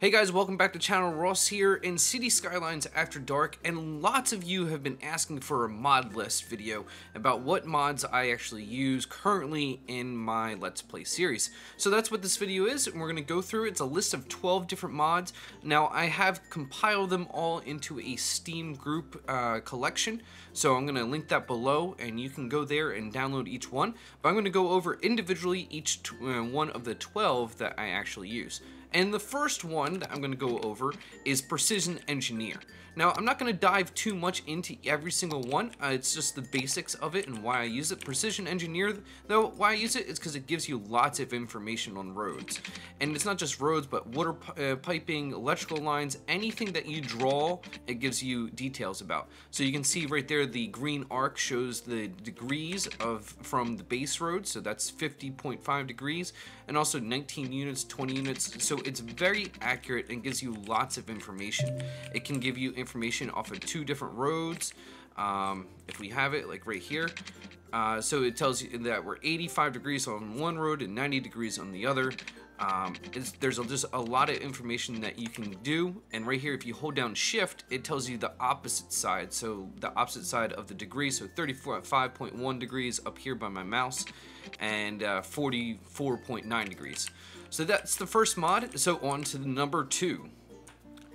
Hey guys, welcome back to channel. Ross here in City Skylines After Dark, and lots of you have been asking for a mod list video about what mods I actually use currently in my Let's Play series. So that's what this video is, and we're going to go through it. It's a list of 12 different mods. Now I have compiled them all into a Steam group collection, so I'm going to link that below and you can go there and download each one. But I'm going to go over individually each one of the 12 that I actually use. And the first one that I'm going to go over is Precision Engineer. Now, I'm not going to dive too much into every single one. It's just the basics of it and why I use it. Precision Engineer, though, why I use it is because it gives you lots of information on roads. And it's not just roads, but water piping, electrical lines, anything that you draw, it gives you details about. So you can see right there, the green arc shows the degrees from the base road. So that's 50.5 degrees, and also 19 units, 20 units. So it's very accurate and gives you lots of information. It can give you information off of 2 different roads, if we have it, like right here. So it tells you that we're 85 degrees on one road and 90 degrees on the other. There's just a lot of information that you can do, and right here, if you hold down shift, it tells you the opposite side, so the opposite side of the degree. So 35.1 degrees up here by my mouse, and 44.9 degrees. So that's the first mod. So on to the number 2.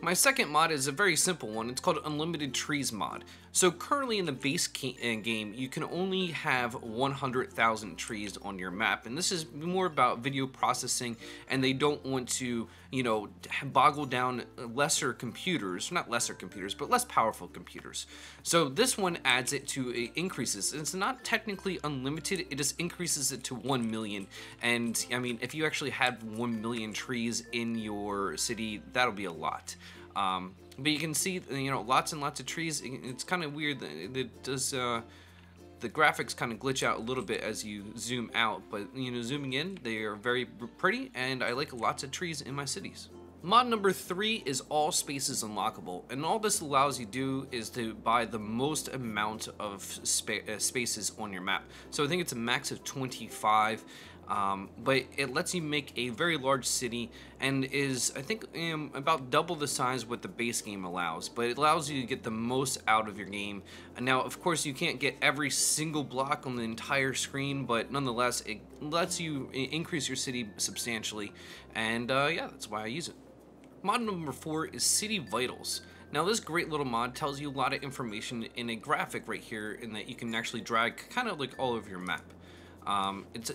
My second mod is a very simple one. It's called Unlimited Trees mod. So currently in the base game, you can only have 100,000 trees on your map, and this is more about video processing, and they don't want to, you know, boggle down lesser computers, not lesser computers, but less powerful computers. So this one adds it to increases. It's not technically unlimited, it just increases it to 1 million. And I mean, if you actually had 1 million trees in your city, that'll be a lot. But you can see, you know, lots and lots of trees. It's kind of weird that it does, the graphics kind of glitch out a little bit as you zoom out, but, you know, zooming in, they are very pretty, and I like lots of trees in my cities. Mod number 3 is All Spaces Unlockable, and all this allows you to do is to buy the most amount of spaces on your map. So I think it's a max of 25, but it lets you make a very large city, and is, I think, about double the size what the base game allows, but it allows you to get the most out of your game. And now, of course, you can't get every single block on the entire screen, but nonetheless, it lets you increase your city substantially, and yeah, that's why I use it. Mod number 4 is City Vitals. Now this great little mod tells you a lot of information in a graphic right here, in that you can actually drag kind of like all over your map. It's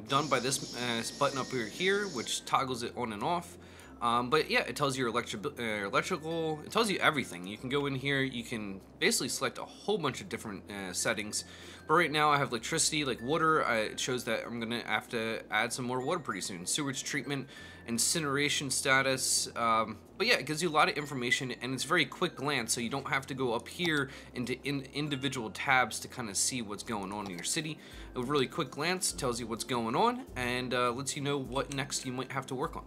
done by this button up here, which toggles it on and off. But yeah, it tells you your electrical, it tells you everything. You can go in here, you can basically select a whole bunch of different settings. But right now I have electricity, like water. It shows that I'm gonna have to add some more water pretty soon. Sewage treatment, incineration status. But yeah, it gives you a lot of information, and it's very quick glance, so you don't have to go up here into individual tabs to kind of see what's going on in your city. A really quick glance tells you what's going on, and lets you know what next you might have to work on.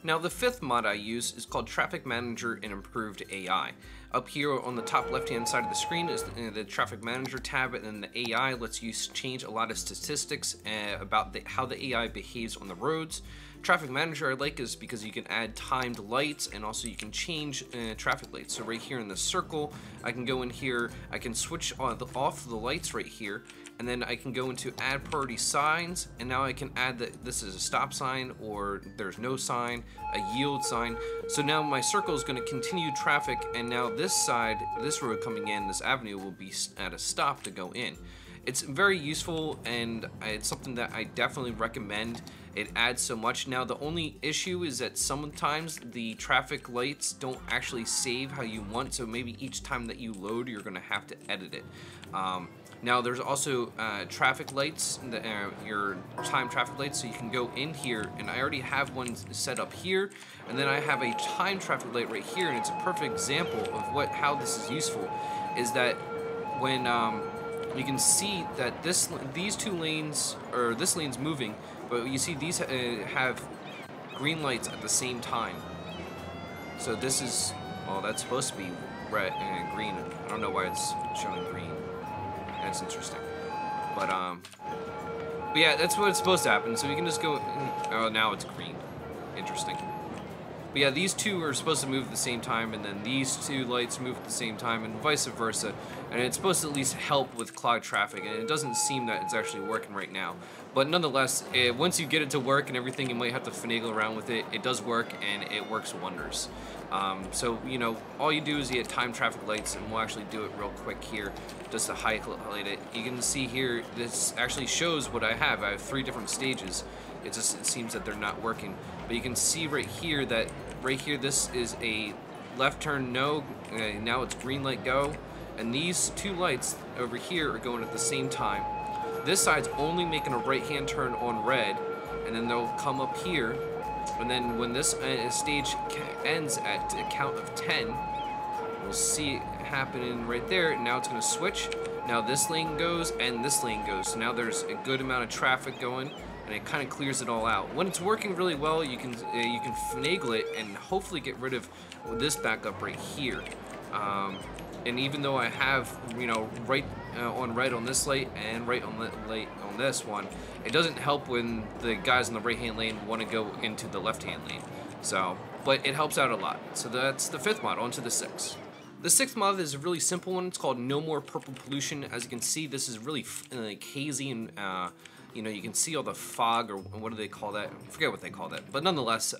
Now the 5th mod I use is called Traffic Manager and Improved AI. Up here on the top left hand side of the screen is the Traffic Manager tab, and then the AI lets you change a lot of statistics about how the AI behaves on the roads. Traffic Manager I like is because you can add timed lights, and also you can change traffic lights. So right here in the circle, I can go in here, I can switch off the lights right here, and then I can go into add priority signs, and now I can add that this is a stop sign, or there's no sign, a yield sign. So now my circle is going to continue traffic, and now this side, this road coming in, this avenue will be at a stop to go in. It's very useful, and it's something that I definitely recommend. It adds so much. Now the only issue is that sometimes the traffic lights don't actually save how you want, so maybe each time that you load, you're going to have to edit it. Now there's also traffic lights, your time traffic lights, so you can go in here, and I already have one set up here, and then I have a time traffic light right here, and it's a perfect example of how this is useful. Is that when you can see that these 2 lanes, or this lane's moving, but you see these have green lights at the same time. So this is, well, that's supposed to be red and green. I don't know why it's showing green. That's interesting. But yeah, that's what it's supposed to happen. So we can just go, oh, now it's green. Interesting. But yeah, these two are supposed to move at the same time, and then these two lights move at the same time, and vice versa. And it's supposed to at least help with cloud traffic, and it doesn't seem that it's actually working right now. But nonetheless, once you get it to work and everything, you might have to finagle around with it. It does work, and it works wonders. So, you know, all you do is you hit time traffic lights, and we'll actually do it real quick here just to highlight it. You can see here, this actually shows what I have. I have 3 different stages. It seems that they're not working. But you can see right here that this is a left turn no, now it's green light go. And these 2 lights over here are going at the same time. This side's only making a right hand turn on red, and then they'll come up here. And then when this stage ends at a count of 10, we'll see it happening right there. Now it's going to switch. Now this lane goes and this lane goes. So now there's a good amount of traffic going, and it kind of clears it all out. When it's working really well, you can finagle it and hopefully get rid of this backup right here. And even though I have, you know, right on red on this light and right on the light on this one, it doesn't help when the guys in the right-hand lane want to go into the left-hand lane. So, but it helps out a lot. So that's the 5th mod. On to the 6th. The 6th mod is a really simple one. It's called No More Purple Pollution. As you can see, this is really like hazy and you know, you can see all the fog, or what do they call that? I forget what they call that. But nonetheless,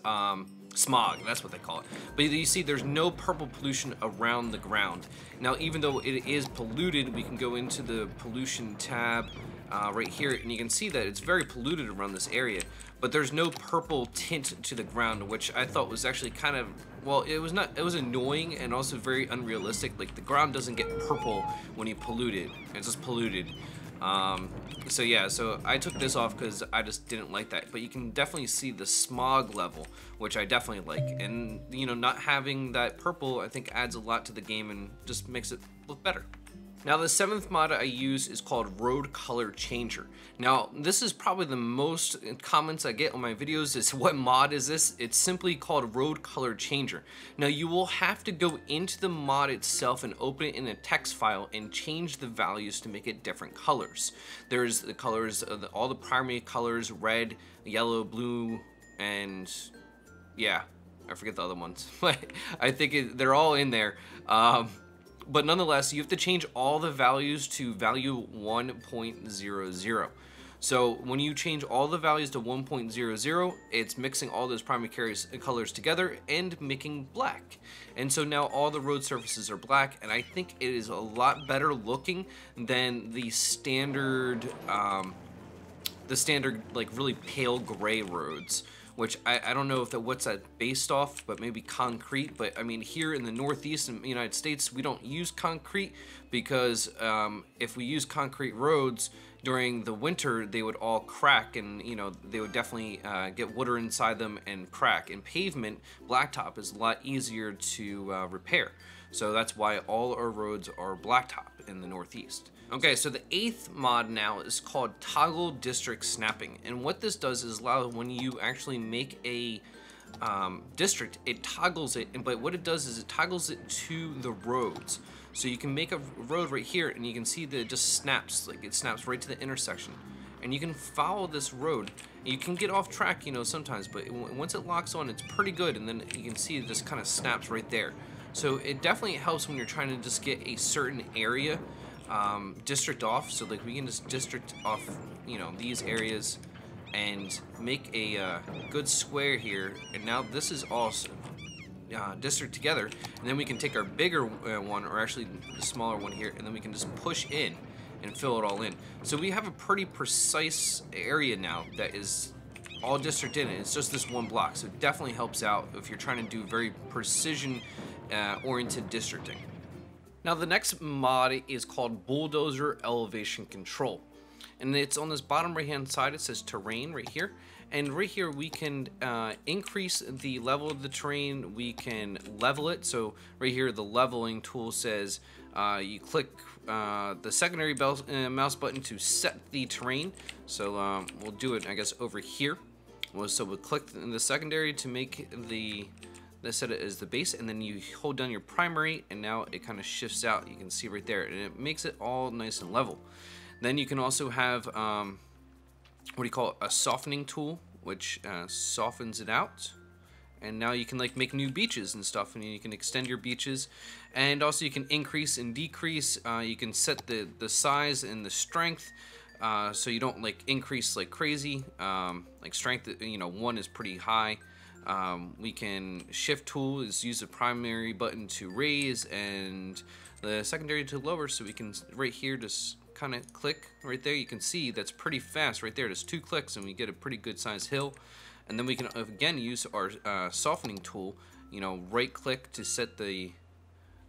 smog, that's what they call it. But you see there's no purple pollution around the ground. Now, even though it is polluted, we can go into the pollution tab right here, and you can see that it's very polluted around this area. But there's no purple tint to the ground, which I thought was actually kind of, well, it was annoying and also very unrealistic. Like, the ground doesn't get purple when you pollute it. It's just polluted. So yeah, so I took this off because I just didn't like that. But you can definitely see the smog level, which I definitely like. And, you know, not having that purple, I think, adds a lot to the game and just makes it look better. Now, the 7th mod I use is called Road Color Changer. Now, this is probably the most comments I get on my videos is, what mod is this? It's simply called Road Color Changer. Now, you will have to go into the mod itself and open it in a text file and change the values to make it different colors. There's the colors, all the primary colors, red, yellow, blue, and yeah, I forget the other ones. But I think they're all in there. But nonetheless, you have to change all the values to value 1.00. So when you change all the values to 1.00, it's mixing all those primary colors together and making black. And so now all the road surfaces are black, and I think it is a lot better looking than the standard like really pale gray roads, which I don't know if what's that based off, but maybe concrete. But I mean, here in the Northeast in the United States, we don't use concrete because if we use concrete roads during the winter, they would all crack, and you know, they would definitely get water inside them and crack. And pavement, blacktop, is a lot easier to repair. So that's why all our roads are blacktop in the Northeast. Okay, so the 8th mod now is called Toggle District Snapping. And what this does is allow, when you actually make a district, it toggles it, but what it does is it toggles it to the roads. So you can make a road right here, and you can see that it just snaps, like it snaps right to the intersection. And you can follow this road. You can get off track, you know, sometimes, but once it locks on, it's pretty good, and then you can see it just kind of snaps right there. So it definitely helps when you're trying to just get a certain area district off. So like we can just district off, you know, these areas and make a good square here. And now this is all district together, and then we can take our bigger one, or actually the smaller one here, and then we can just push in and fill it all in. So we have a pretty precise area now that is all district in it. It's just this one block, so it definitely helps out if you're trying to do very precision oriented districting. Now the next mod is called Bulldozer Elevation Control, and it's on this bottom right hand side. It says terrain right here, and right here we can increase the level of the terrain. We can level it. So right here the leveling tool says you click the secondary mouse button to set the terrain. So we'll do it, I guess, over here. So we'll click the secondary to make let's set it as the base, and then you hold down your primary, and now it kind of shifts out. You can see right there, and it makes it all nice and level. Then you can also have what do you call it, a softening tool, which softens it out, and now you can like make new beaches and stuff, and you can extend your beaches, and also you can increase and decrease. You can set the size and the strength, so you don't like increase like crazy. Like strength, you know, 1 is pretty high. We can shift tool is use the primary button to raise and the secondary to lower, so we can right here just kind of click right there. You can see that's pretty fast right there. Just 2 clicks and we get a pretty good sized hill. And then we can again use our softening tool, you know, right click to set the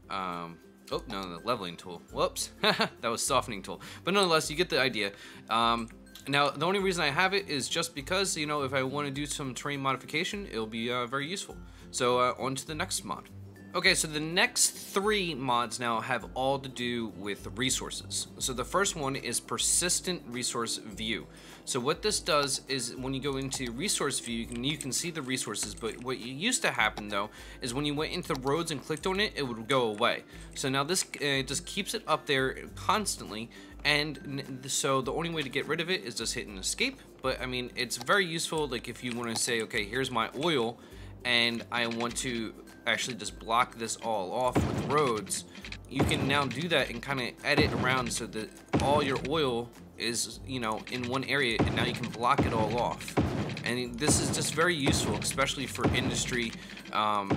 oh no, the leveling tool. Whoops. That was softening tool, but nonetheless you get the idea. Now the only reason I have it is just because, you know, if I want to do some terrain modification, it'll be very useful. So on to the next mod. Okay, so the next 3 mods now have all to do with resources. So the first one is Persistent Resource View. So what this does is when you go into Resource View, you can see the resources, but what used to happen though is when you went into roads and clicked on it, it would go away. So now this just keeps it up there constantly, and so the only way to get rid of it is just hitting escape. But I mean, it's very useful, like if you want to say, okay, here's my oil, and I want to actually just block this all off with roads, you can now do that and kind of edit around so that all your oil is, you know, in one area, and now you can block it all off. And this is just very useful, especially for industry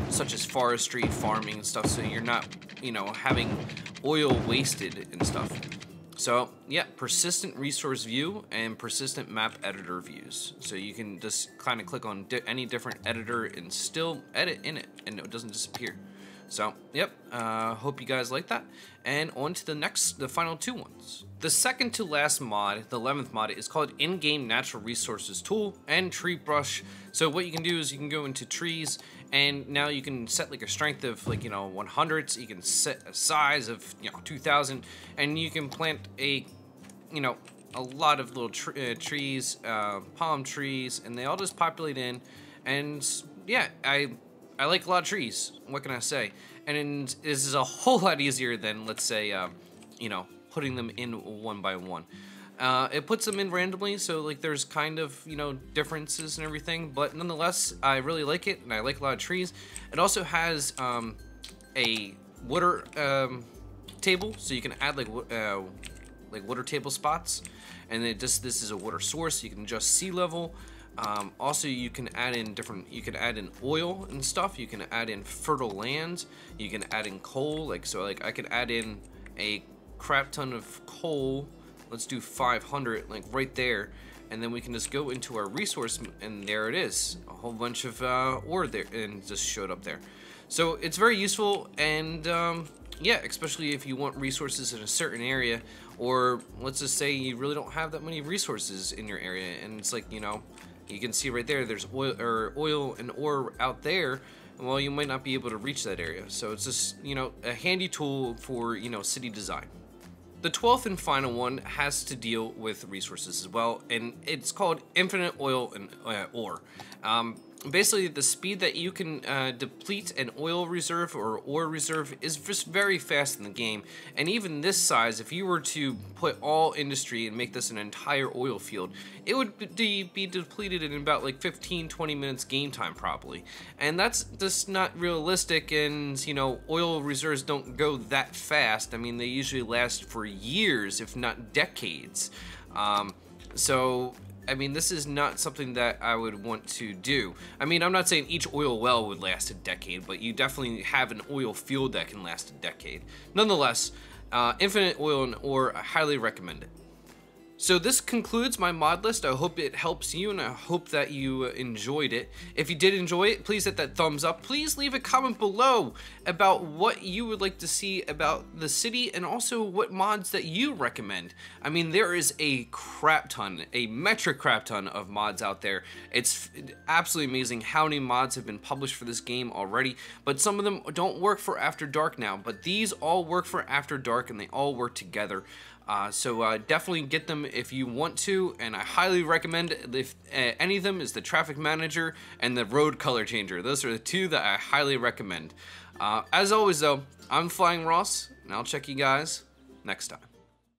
such as forestry, farming and stuff, so you're not, you know, having oil wasted and stuff. So yeah, persistent resource view and persistent map editor views. So you can just kind of click on any different editor and still edit in it, and it doesn't disappear. So yep, hope you guys like that. And on to the final 2 ones. The second to last mod, the 11th mod, is called In-Game Natural Resources Tool and Tree Brush. So what you can do is you can go into trees, and now you can set like a strength of like, you know, 100. So you can set a size of, you know, 2,000, and you can plant a, you know, a lot of little trees, palm trees, and they all just populate in. And yeah, I like a lot of trees. What can I say? And this is a whole lot easier than, let's say, you know, putting them in one by one. It puts them in randomly, so like there's kind of, you know, differences and everything, but nonetheless, I really like it, and I like a lot of trees. It also has a water table, so you can add like water table spots, and this is a water source. You can adjust sea level. Also, you can add in oil and stuff. You can add in fertile lands. You can add in coal. Like I could add in a crap ton of coal. Let's do 500, like right there, and then we can just go into our resource, and there it is, a whole bunch of ore there, and just showed up there. So it's very useful, and yeah, especially if you want resources in a certain area, or let's just say you really don't have that many resources in your area, and it's like, you know, you can see right there, there's oil and ore out there. Well, you might not be able to reach that area, so it's just, you know, a handy tool for, you know, city design. The 12th and final one has to deal with resources as well, and it's called Infinite Oil and Ore. Basically, the speed that you can deplete an oil reserve or ore reserve is just very fast in the game. And even this size, if you were to put all industry and make this an entire oil field, it would be depleted in about like 15-20 minutes game time probably. And that's just not realistic, and you know, oil reserves don't go that fast. I mean, they usually last for years, if not decades. So I mean, this is not something that I would want to do. I mean, I'm not saying each oil well would last a decade, but you definitely have an oil field that can last a decade. Nonetheless, Infinite Oil and Ore, I highly recommend it. So this concludes my mod list. I hope it helps you, and I hope that you enjoyed it. If you did enjoy it, please hit that thumbs up. Please leave a comment below about what you would like to see about the city, and also what mods that you recommend. I mean, there is a crap ton, a metric crap ton of mods out there. It's absolutely amazing how many mods have been published for this game already, but some of them don't work for After Dark now, but these all work for After Dark, and they all work together. So definitely get them if you want to, and I highly recommend, if any of them, is the Traffic Manager and the Road Color Changer. Those are the 2 that I highly recommend. As always though, I'm Flying Ross, and I'll check you guys next time.